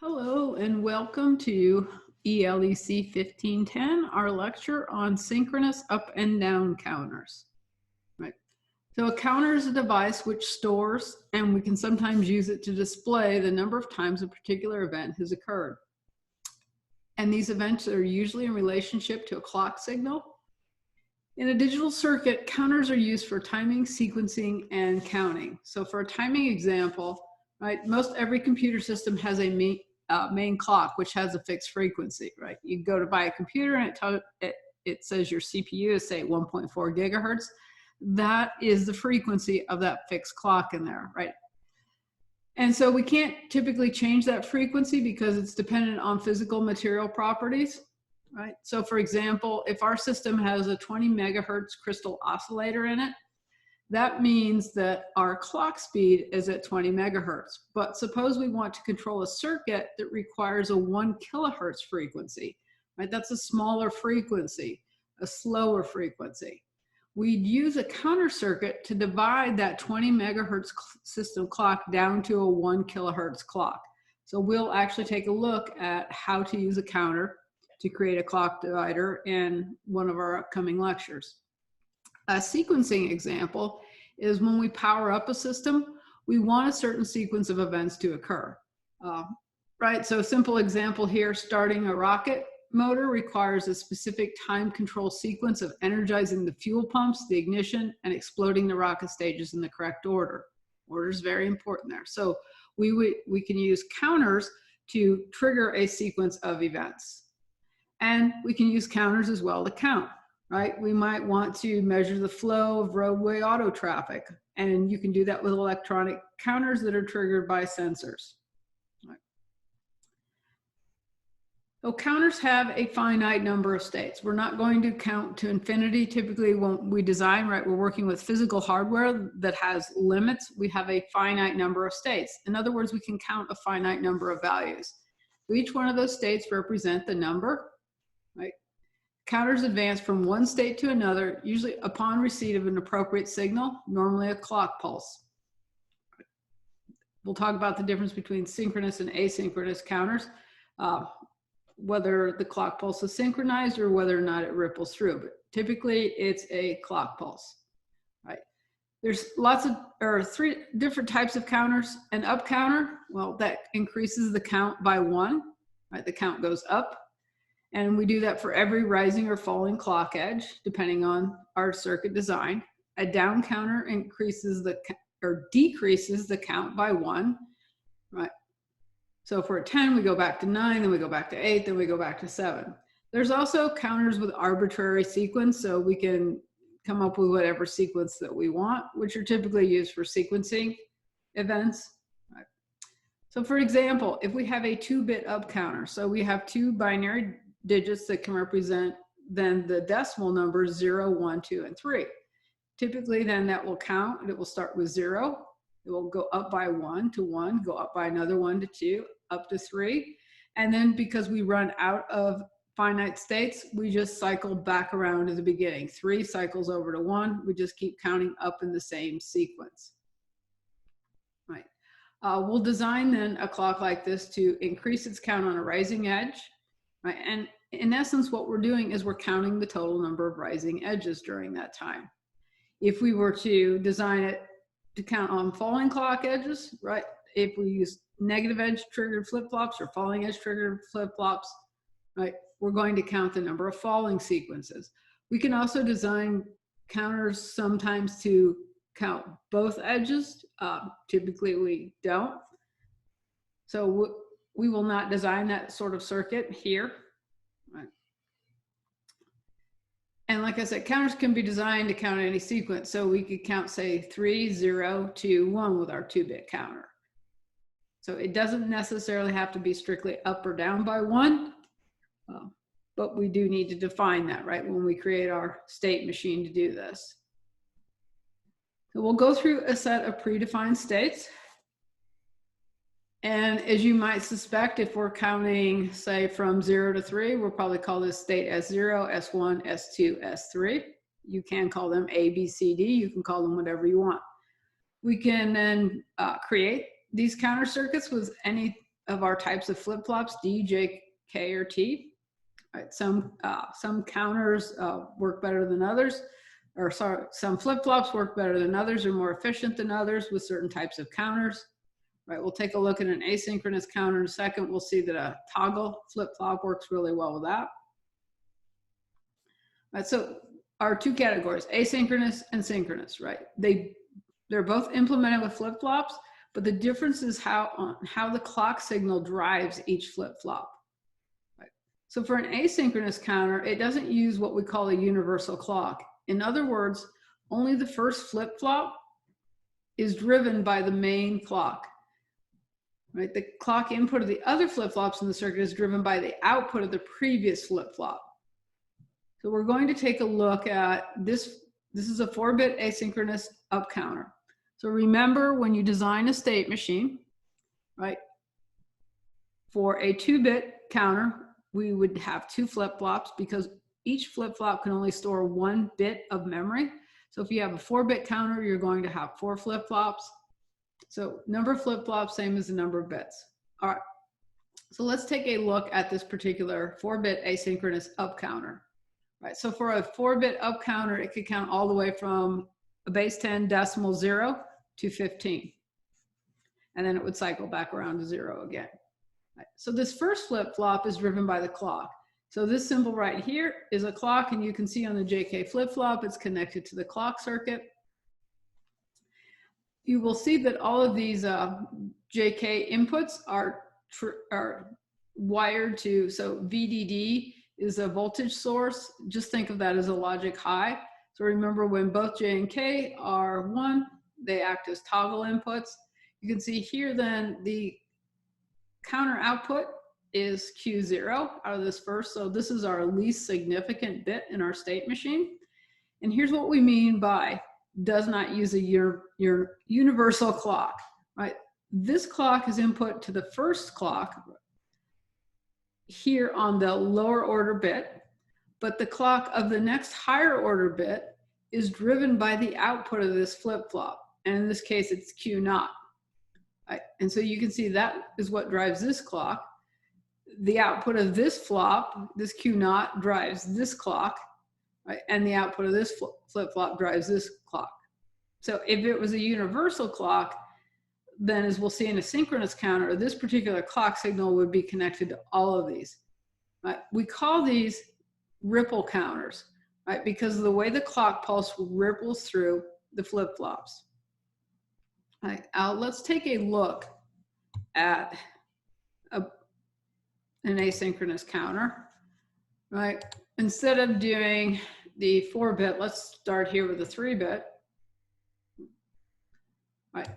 Hello and welcome to ELEC 1510, our lecture on synchronous up and down counters. Right. So a counter is a device which stores, and we can sometimes use it to display the number of times a particular event has occurred. And these events are usually in relationship to a clock signal. In a digital circuit, counters are used for timing, sequencing, and counting. So for a timing example, right, most every computer system has a main clock, which has a fixed frequency, right? You go to buy a computer and it says your CPU is, say, 1.4 gigahertz. That is the frequency of that fixed clock in there, right? And so we can't typically change that frequency because it's dependent on physical material properties, right? So for example, if our system has a 20 megahertz crystal oscillator in it, that means that our clock speed is at 20 megahertz. But suppose we want to control a circuit that requires a 1 kilohertz frequency, right? That's a smaller frequency, a slower frequency. We'd use a counter circuit to divide that 20 megahertz system clock down to a 1 kilohertz clock. So we'll actually take a look at how to use a counter to create a clock divider in one of our upcoming lectures. A sequencing example is when we power up a system, we want a certain sequence of events to occur, right? So a simple example here, starting a rocket motor requires a specific time control sequence of energizing the fuel pumps, the ignition, and exploding the rocket stages in the correct order. Order is very important there. So we can use counters to trigger a sequence of events. And we can use counters as well to count. Right? We might want to measure the flow of roadway auto traffic, and you can do that with electronic counters that are triggered by sensors. Right. So counters have a finite number of states. We're not going to count to infinity. Typically when we design, right, we're working with physical hardware that has limits. We have a finite number of states. In other words, we can count a finite number of values. So each one of those states represent the number, right? Counters advance from one state to another, usually upon receipt of an appropriate signal, normally a clock pulse. We'll talk about the difference between synchronous and asynchronous counters, whether the clock pulse is synchronized or whether or not it ripples through. But typically, it's a clock pulse. Right? There's three different types of counters. An up counter, well, that increases the count by 1. Right? The count goes up. And we do that for every rising or falling clock edge, depending on our circuit design. A down counter increases or decreases the count by 1, right? So if we're at 10, we go back to 9, then we go back to 8, then we go back to 7. There's also counters with arbitrary sequence, so we can come up with whatever sequence that we want, which are typically used for sequencing events. Right? So for example, if we have a 2-bit up counter, so we have 2 binary digits that can represent then the decimal numbers 0, 1, 2, and 3. Typically then that will count, it will start with 0, it will go up by 1 to 1, go up by another 1 to 2, up to 3. And then because we run out of finite states, we just cycle back around to the beginning. 3 cycles over to 1, we just keep counting up in the same sequence. Right. We'll design then a clock like this to increase its count on a rising edge. Right? And in essence, what we're doing is we're counting the total number of rising edges during that time. If we were to design it to count on falling clock edges, right? If we use negative edge triggered flip-flops or falling edge triggered flip-flops, right? We're going to count the number of falling sequences. We can also design counters sometimes to count both edges. Typically we don't. So we will not design that sort of circuit here. Right. And like I said, counters can be designed to count any sequence. So we could count, say, 3, 0, 2, 1 with our 2-bit counter. So it doesn't necessarily have to be strictly up or down by 1, but we do need to define that, right, when we create our state machine to do this. So we'll go through a set of predefined states. And as you might suspect, if we're counting, say, from 0 to 3, we'll probably call this state S0, S1, S2, S3. You can call them A, B, C, D. You can call them whatever you want. We can then create these counter circuits with any of our types of flip-flops, D, J, K, or T. Right, some counters work better than others, or sorry, some flip-flops work better than others, or more efficient than others with certain types of counters. Right, we'll take a look at an asynchronous counter in a second. We'll see that a toggle flip-flop works really well with that. Right, so our two categories, asynchronous and synchronous, right? They're both implemented with flip-flops, but the difference is how the clock signal drives each flip-flop. Right? So for an asynchronous counter, it doesn't use what we call a universal clock. In other words, only the first flip-flop is driven by the main clock. Right? The clock input of the other flip-flops in the circuit is driven by the output of the previous flip-flop. So we're going to take a look at this. This is a 4-bit asynchronous up counter. So remember, when you design a state machine, right, for a 2-bit counter, we would have 2 flip-flops because each flip-flop can only store 1 bit of memory. So if you have a 4-bit counter, you're going to have 4 flip-flops. So number of flip-flops, same as the number of bits. All right, so let's take a look at this particular 4-bit asynchronous up counter. Right, so for a 4-bit up counter, it could count all the way from a base 10 decimal 0 to 15. And then it would cycle back around to 0 again. Right, so this first flip-flop is driven by the clock. So this symbol right here is a clock, and you can see on the JK flip-flop, it's connected to the clock circuit. You will see that all of these JK inputs are wired to, so VDD is a voltage source. Just think of that as a logic high. So remember, when both J and K are 1, they act as toggle inputs. You can see here then the counter output is Q0 out of this first. So this is our least significant bit in our state machine. And here's what we mean by does not use your universal clock, right? This clock is input to the first clock here on the lower order bit, but the clock of the next higher order bit is driven by the output of this flip-flop. And in this case, it's Q0. Right? And so you can see that is what drives this clock. The output of this flop, this Q0, drives this clock, right? And the output of this flip-flop drives this clock. So if it was a universal clock, then as we'll see in a synchronous counter, this particular clock signal would be connected to all of these. Right? We call these ripple counters, right? Because of the way the clock pulse ripples through the flip-flops. Right, let's take a look at an asynchronous counter. Right? Instead of doing the 4-bit, let's start here with a 3-bit. Right.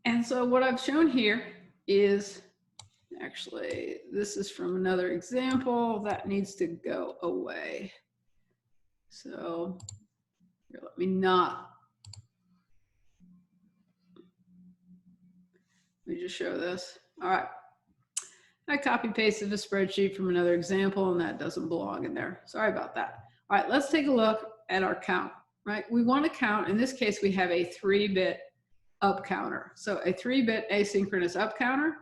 And so what I've shown here is, actually, this is from another example that needs to go away. So here, let me just show this. All right. I copy pasted a spreadsheet from another example, and that doesn't belong in there. Sorry about that. All right, let's take a look at our count, right? We want to count, in this case, we have a 3-bit up counter. So a 3-bit asynchronous up counter,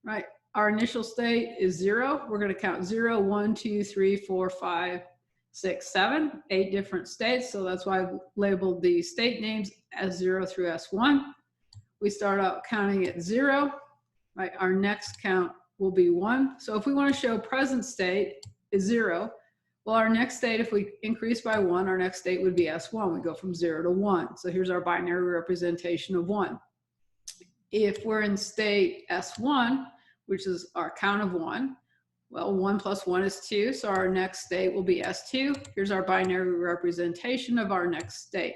right? Our initial state is 0. We're going to count 0, 1, 2, 3, 4, 5, 6, 7, 8 different states. So that's why I've labeled the state names as 0 through S1. We start out counting at 0, right? Our next count will be 1. So if we want to show present state is 0, well, our next state, if we increase by 1, our next state would be S1. We go from 0 to 1. So here's our binary representation of 1. If we're in state S1, which is our count of 1, well, 1 plus 1 is 2. So our next state will be S2. Here's our binary representation of our next state.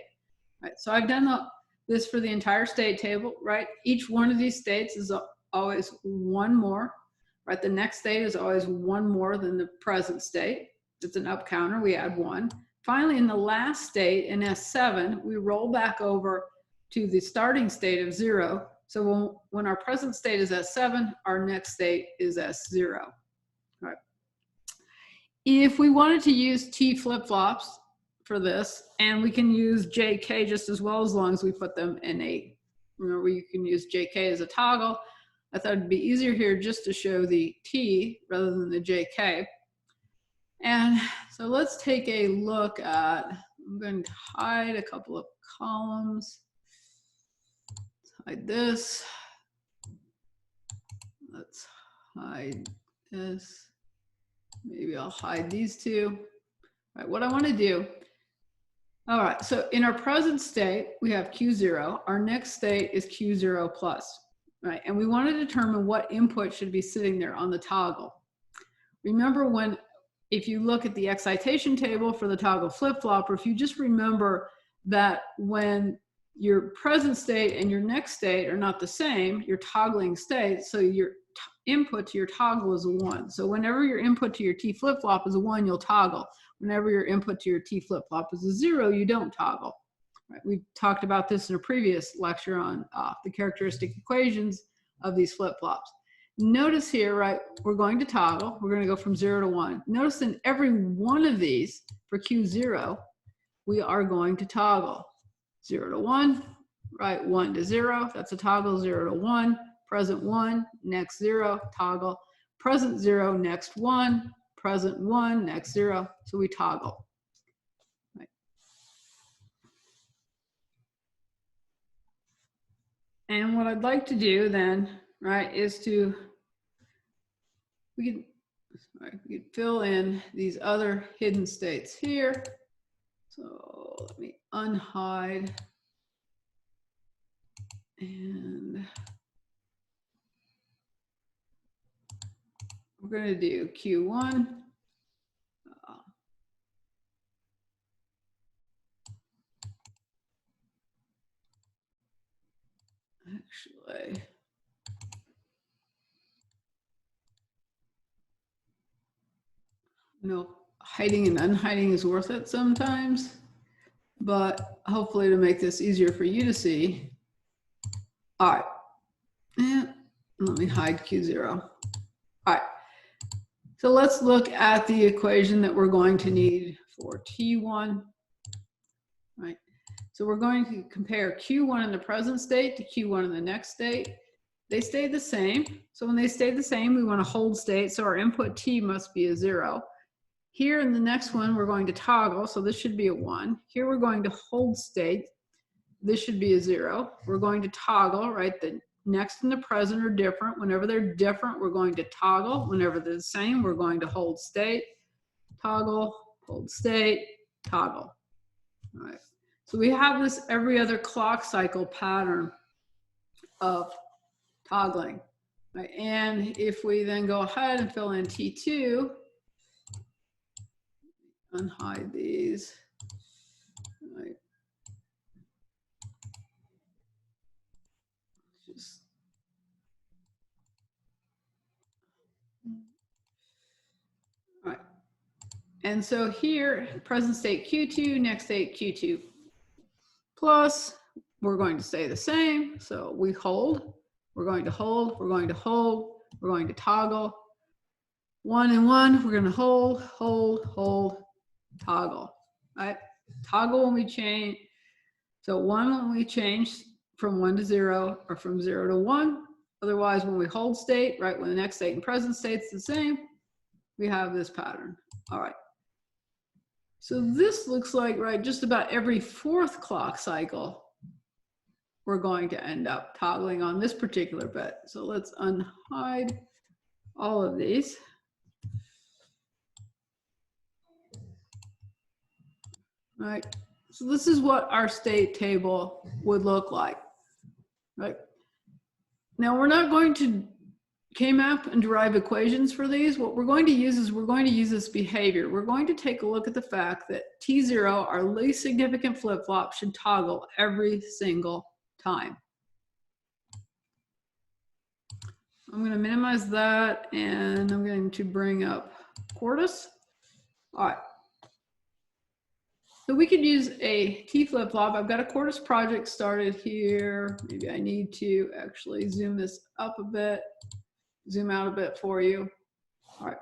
Right? So I've done this for the entire state table, right? Each one of these states is always 1 more, right? The next state is always 1 more than the present state. It's an up counter, we add 1. Finally, in the last state, in S7, we roll back over to the starting state of 0. So when our present state is S7, our next state is S0. All right. If we wanted to use T flip-flops for this, and we can use JK just as well, as long as we put them in remember, you can use JK as a toggle. I thought it'd be easier here just to show the T rather than the JK. And so let's take a look at, I'm going to hide a couple of columns. Let's hide this. Let's hide this. Maybe I'll hide these two. All right, what I want to do, all right, so in our present state, we have Q0. Our next state is Q0 plus, right? And we want to determine what input should be sitting there on the toggle. Remember when, if you look at the excitation table for the toggle flip-flop, or if you just remember that when your present state and your next state are not the same, you're toggling states, so your input to your toggle is a 1. So whenever your input to your T flip-flop is a 1, you'll toggle. Whenever your input to your T flip-flop is a 0, you don't toggle. Right? We've talked about this in a previous lecture on the characteristic equations of these flip-flops. Notice here, right, we're going to toggle. We're going to go from 0 to 1. Notice in every one of these, for Q0, we are going to toggle. 0 to 1, right, 1 to 0, that's a toggle. 0 to 1, present 1, next 0, toggle. Present 0, next 1, present 1, next 0, so we toggle. Right. And what I'd like to do then, right, is to, we could fill in these other hidden states here. So let me unhide and we're going to do Q1. Actually, no, hiding and unhiding is worth it sometimes, but hopefully to make this easier for you to see. All right, and let me hide Q0. All right, so let's look at the equation that we're going to need for T1, right? So we're going to compare Q1 in the present state to Q1 in the next state. They stay the same. So when they stay the same, we want to hold state. So our input T must be a 0. Here in the next one, we're going to toggle. So this should be a 1. Here we're going to hold state. This should be a 0. We're going to toggle, right? The next and the present are different. Whenever they're different, we're going to toggle. Whenever they're the same, we're going to hold state, toggle, hold state, toggle. All right. So we have this every other clock cycle pattern of toggling. Right? And if we then go ahead and fill in T2, unhide these. Right. Just all right. And so here, present state Q2, next state Q2 plus, we're going to stay the same. So we hold, we're going to hold, we're going to hold, we're going to toggle. 1 and 1, we're going to hold, hold, hold, toggle, right? Toggle when we change. So 1 when we change from 1 to 0 or from 0 to 1. Otherwise, when we hold state, right, when the next state and present state's the same, we have this pattern. All right. So this looks like, right, just about every 4th clock cycle, we're going to end up toggling on this particular bit. So let's unhide all of these. Right. So this is what our state table would look like, right? Now we're not going to K-map and derive equations for these. What we're going to use is we're going to use this behavior. We're going to take a look at the fact that T0, our least significant flip-flop, should toggle every single time. I'm going to minimize that and I'm going to bring up Quartus. All right. So we could use a T flip-flop. I've got a Quartus project started here. Maybe I need to actually zoom this up a bit, zoom out a bit for you. All right.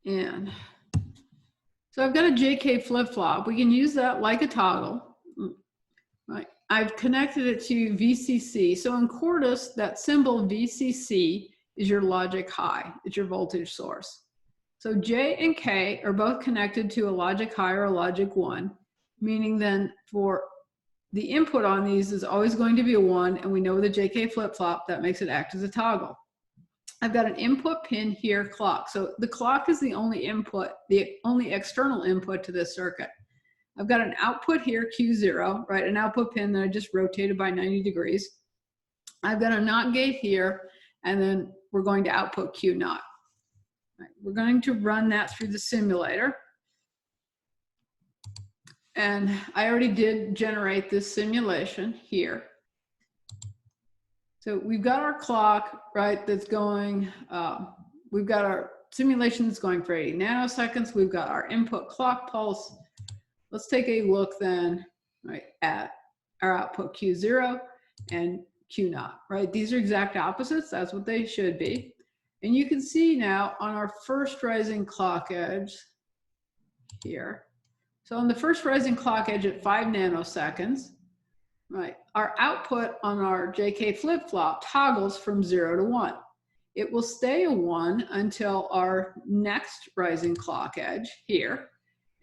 And so I've got a JK flip-flop. We can use that like a toggle, right? I've connected it to VCC. So in Quartus, that symbol VCC is your logic high. It's your voltage source. So J and K are both connected to a logic high or a logic 1, meaning then for the input on these is always going to be a 1, and we know with the JK flip-flop that makes it act as a toggle. I've got an input pin here, clock. So the clock is the only input, the only external input to this circuit. I've got an output here, Q0, right? An output pin that I just rotated by 90 degrees. I've got a NOT gate here, and then we're going to output Q0. Right, we're going to run that through the simulator. And I already did generate this simulation here. So we've got our clock, right, that's going, we've got our simulation that's going for 80 nanoseconds. We've got our input clock pulse. Let's take a look then, right, at our output Q0 and Q0, right? These are exact opposites. That's what they should be. And you can see now on our first rising clock edge here. So on the first rising clock edge at 5 nanoseconds, right, our output on our JK flip-flop toggles from 0 to 1. It will stay a 1 until our next rising clock edge here,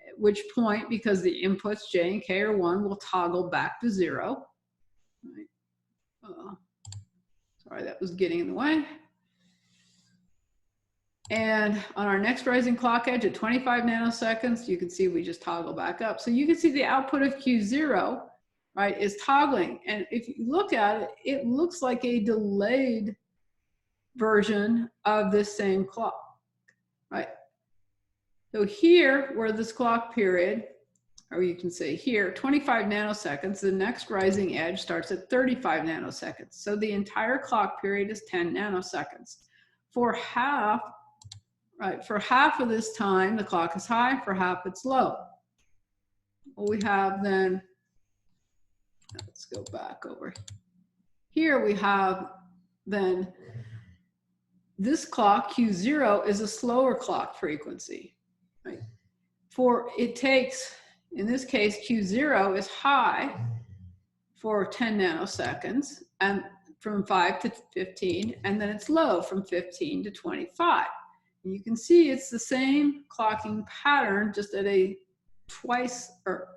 at which point, because the inputs J and K are 1, will toggle back to 0. Right. Sorry, that was getting in the way. And on our next rising clock edge at 25 nanoseconds, you can see we just toggle back up. So you can see the output of Q0, right, is toggling. And if you look at it, it looks like a delayed version of this same clock, right? So here, where this clock period, or you can say here, 25 nanoseconds, the next rising edge starts at 35 nanoseconds. So the entire clock period is 10 nanoseconds. For half, right, for half of this time, the clock is high, for half it's low. Well, we have then, let's go back over here, we have then this clock, Q0, is a slower clock frequency, right? For it takes, in this case, Q0 is high for 10 nanoseconds, and from 5 to 15, and then it's low from 15 to 25. And you can see it's the same clocking pattern, just at a twice, or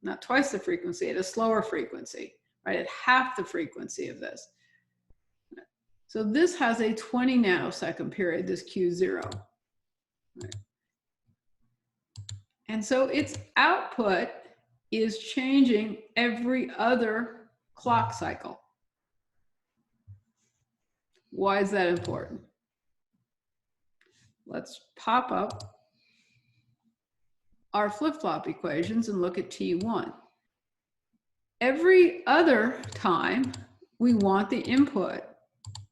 not twice the frequency, at a slower frequency, right? At half the frequency of this. So this has a 20 nanosecond period, this Q0. Right. And so its output is changing every other clock cycle. Why is that important? Let's pop up our flip-flop equations and look at T1. Every other time we want the input,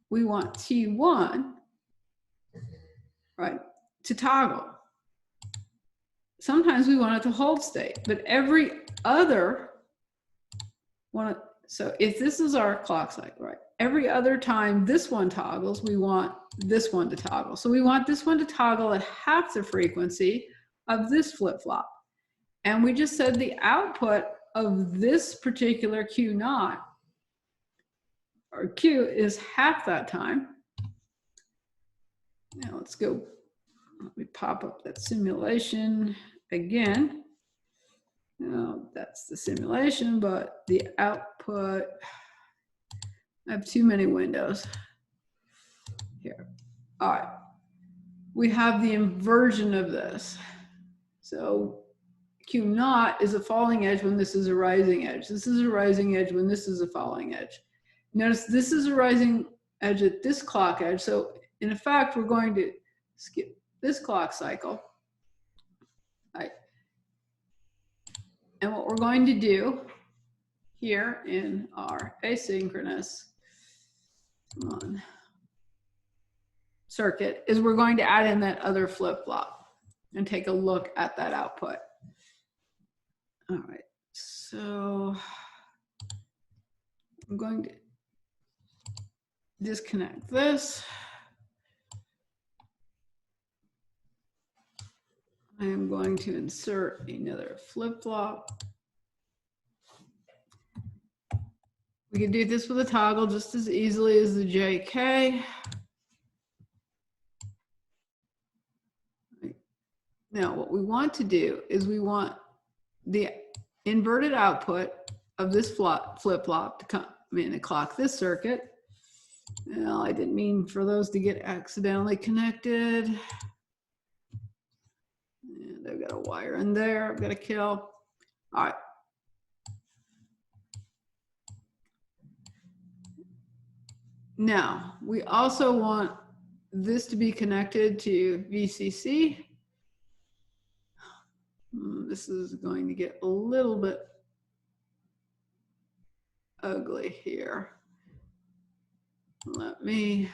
we want T1, right, to toggle. Sometimes we want it to hold state, but every other one, so if this is our clock cycle, right, every other time this one toggles, we want this one to toggle. So we want this one to toggle at half the frequency of this flip-flop. And we just said the output of this particular Q0, or Q, is half that time. Now let's go, let me pop up that simulation again. Now that's the simulation, but the output, I have too many windows here. All right, we have the inversion of this. So Q0 is a falling edge when this is a rising edge. This is a rising edge when this is a falling edge. Notice this is a rising edge at this clock edge. So in effect, we're going to skip this clock cycle. Right. And what we're going to do here in our asynchronous circuit is we're going to add in that other flip-flop and take a look at that output. All right, so I'm going to disconnect this. I am going to insert another flip-flop. We can do this with a toggle just as easily as the JK. Now, what we want to do is we want the inverted output of this flip-flop to come in and clock this circuit. Well, I didn't mean for those to get accidentally connected. And I've got a wire in there I've got to kill. All right. Now, we also want this to be connected to VCC. This is going to get a little bit ugly here. Let me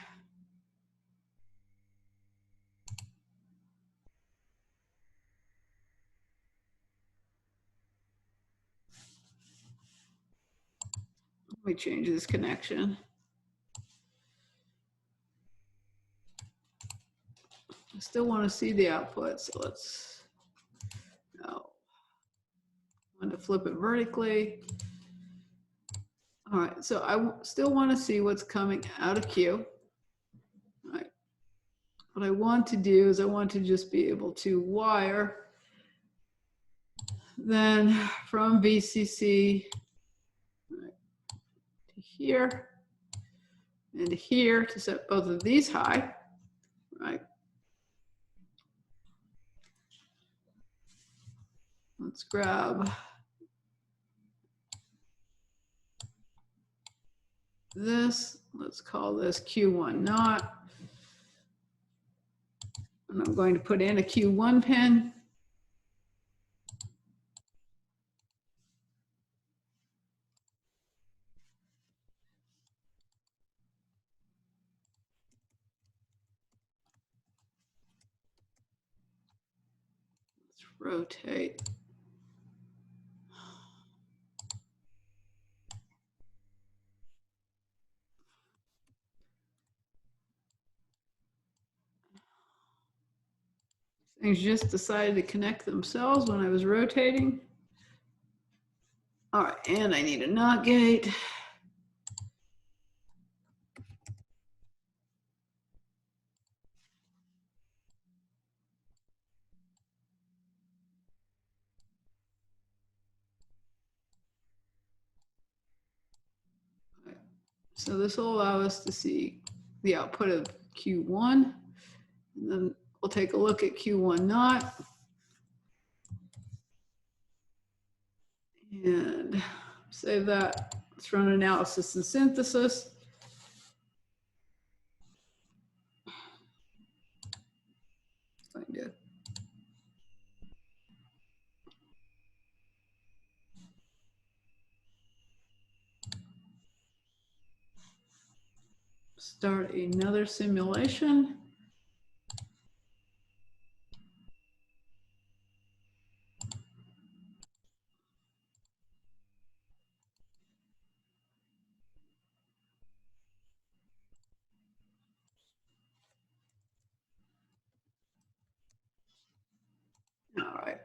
change this connection. I still want to see the output, so let's, no. I want to flip it vertically. All right, so I still want to see what's coming out of Q. All right. What I want to do is I want to just be able to wire then from VCC to here and here to set both of these high, right? Let's grab this. Let's call this Q1 not. And I'm going to put in a Q1 pin. Let's rotate. Things just decided to connect themselves when I was rotating. All right, and I need a NOT gate. So this will allow us to see the output of Q1. And then we'll take a look at Q1 not. And save that. Let's run analysis and synthesis. Going to start another simulation. All right.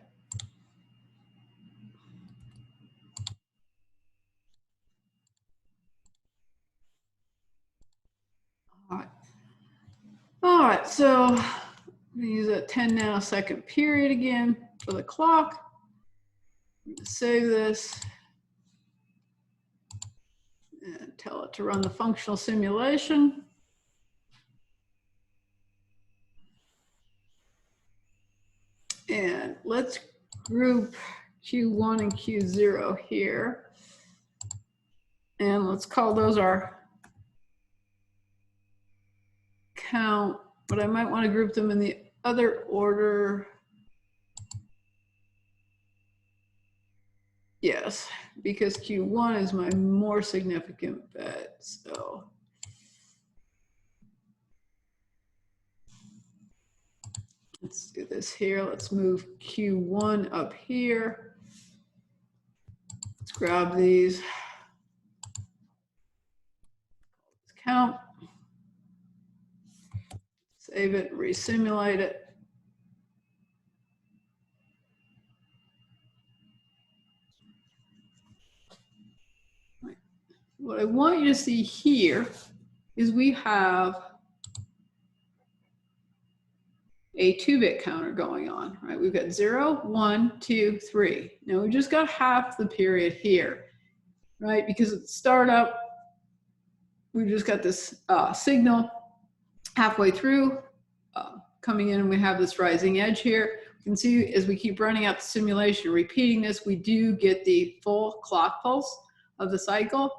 All right. All right, so I'm going to use a 10 nanosecond period again for the clock. I'm going to save this and tell it to run the functional simulation. And let's group Q1 and Q0 here. And let's call those our count, but I might want to group them in the other order. Yes, because Q1 is my more significant bet. So let's do this here. Let's move Q1 up here. Let's grab these. Let's count. Save it, resimulate it. what I want you to see here is we have a 2-bit counter going on, right? We've got 0, 1, 2, 3. Now we just got half the period here, right? Because at the startup, we've just got this signal halfway through coming in, and we have this rising edge here. You can see as we keep running out the simulation, repeating this, we do get the full clock pulse of the cycle.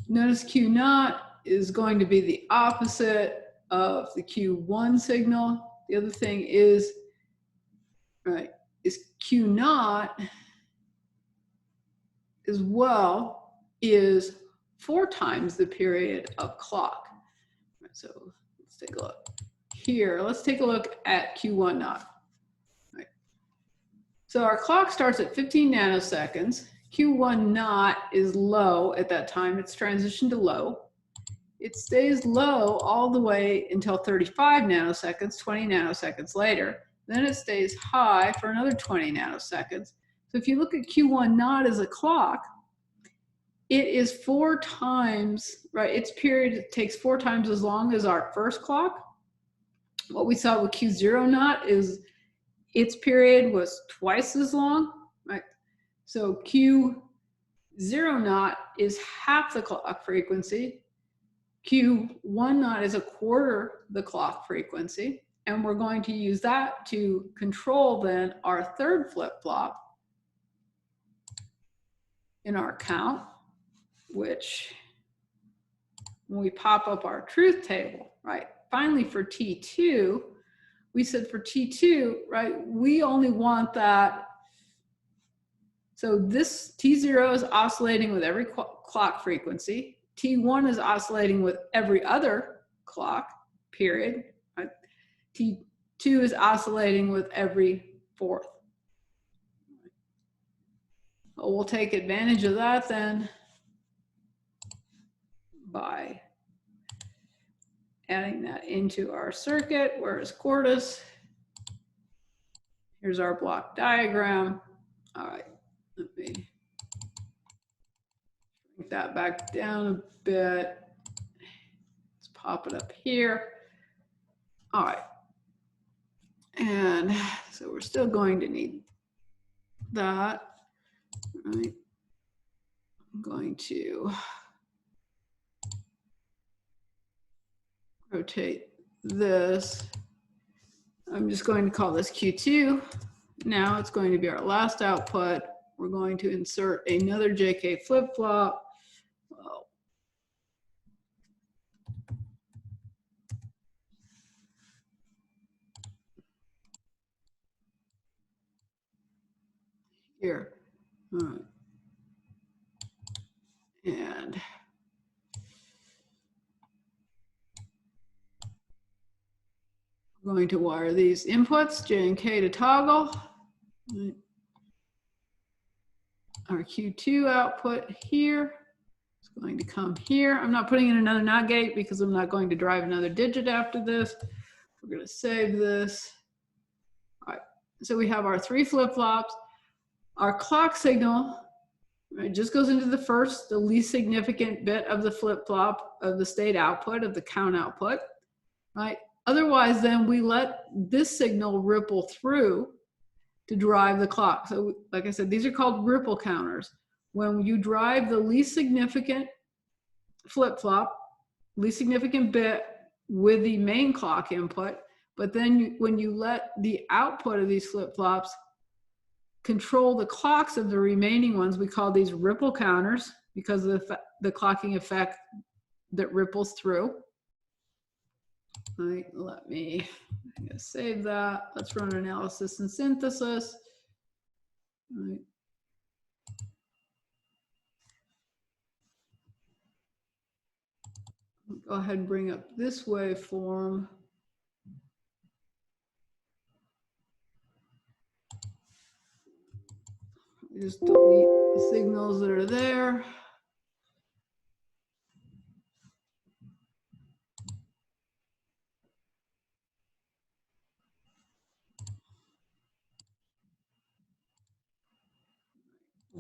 Notice Q naught is going to be the opposite of the Q1 signal. The other thing is, right, is Q naught as well is 4 times the period of clock. So let's take a look here. Let's take a look at Q1 naught. Right. So our clock starts at 15 nanoseconds. Q1 naught is low at that time. It's transitioned to low. It stays low all the way until 35 nanoseconds, 20 nanoseconds later. Then it stays high for another 20 nanoseconds. So if you look at Q1 naught as a clock, it is 4 times, right? Its period takes 4 times as long as our first clock. What we saw with Q0 naught is its period was twice as long, right? So Q0 naught is half the clock frequency. Q1 naught is a quarter the clock frequency. And we're going to use that to control then our third flip-flop in our count, which when we pop up our truth table, right? Finally, for T2, we said for T2, right, we only want that. So this T0 is oscillating with every clock frequency. T1 is oscillating with every other clock period. Right? T2 is oscillating with every fourth. Well, we'll take advantage of that then by adding that into our circuit. Where's Quartus? Here's our block diagram. All right, let me bring that back down a bit. Let's pop it up here. All right, and so we're still going to need that. All right, I'm going to rotate this. I'm just going to call this Q2. Now it's going to be our last output. We're going to insert another JK flip-flop. Here. All right. And I'm going to wire these inputs, J and K, to toggle. Right. Our Q2 output here is going to come here. I'm not putting in another NOT gate because I'm not going to drive another digit after this. We're going to save this. All right, so we have our 3 flip-flops. Our clock signal, right, just goes into the first, the least significant bit of the flip-flop of the state output, of the count output, right? Otherwise, then we let this signal ripple through to drive the clock. So like I said, these are called ripple counters. When you drive the least significant flip-flop, least significant bit with the main clock input, but then when you let the output of these flip-flops control the clocks of the remaining ones, we call these ripple counters because of the clocking effect that ripples through. All right, let me save that. Let's run analysis and synthesis. All right. Go ahead and bring up this waveform. Just delete the signals that are there.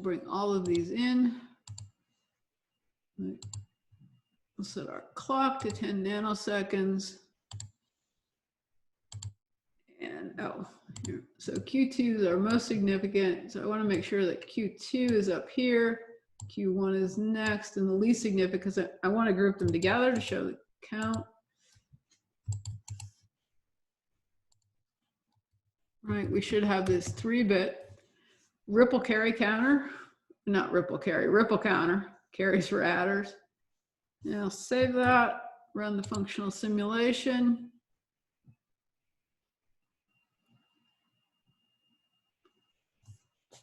bring all of these in. We'll set our clock to 10 nanoseconds. And here. So Q2 is our most significant. So I want to make sure that Q2 is up here, Q1 is next, and the least significant, because I want to group them together to show the count. Right, we should have this 3-bit ripple carry counter, not ripple carry, ripple counter, carries for adders. And I'll save that, run the functional simulation.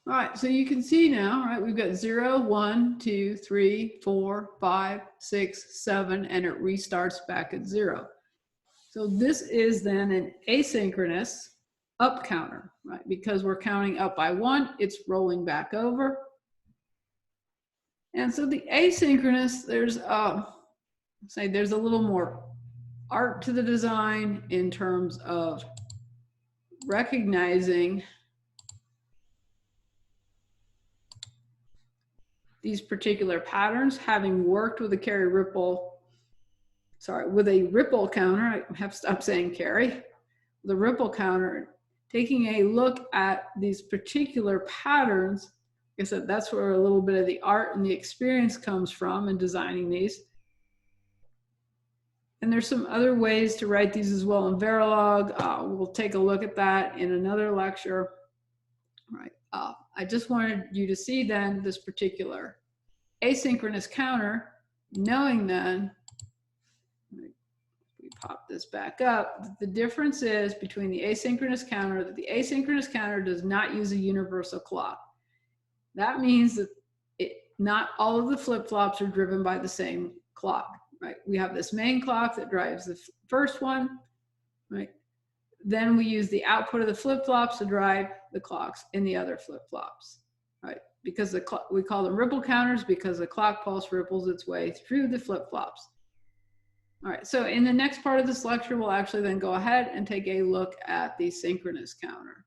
All right, so you can see now, right, we've got 0, 1, 2, 3, 4, 5, 6, 7, and it restarts back at 0. So this is then an asynchronous up counter, right? Because we're counting up by 1, it's rolling back over. And so the asynchronous, there's a little more art to the design in terms of recognizing these particular patterns, having worked with a with a ripple counter. I have to stop saying carry. The ripple counter, taking a look at these particular patterns. Like I said, that's where a little bit of the art and the experience comes from in designing these. And there's some other ways to write these as well in Verilog. We'll take a look at that in another lecture. Right. I just wanted you to see then this particular asynchronous counter, knowing then, we pop this back up, the difference is between the asynchronous counter, that the asynchronous counter does not use a universal clock. That means that not all of the flip-flops are driven by the same clock, right? We have this main clock that drives the first one, right? Then we use the output of the flip-flops to drive the clocks in the other flip-flops, right? Because we call them ripple counters because the clock pulse ripples its way through the flip-flops. All right, so in the next part of this lecture, we'll actually then go ahead and take a look at the synchronous counter.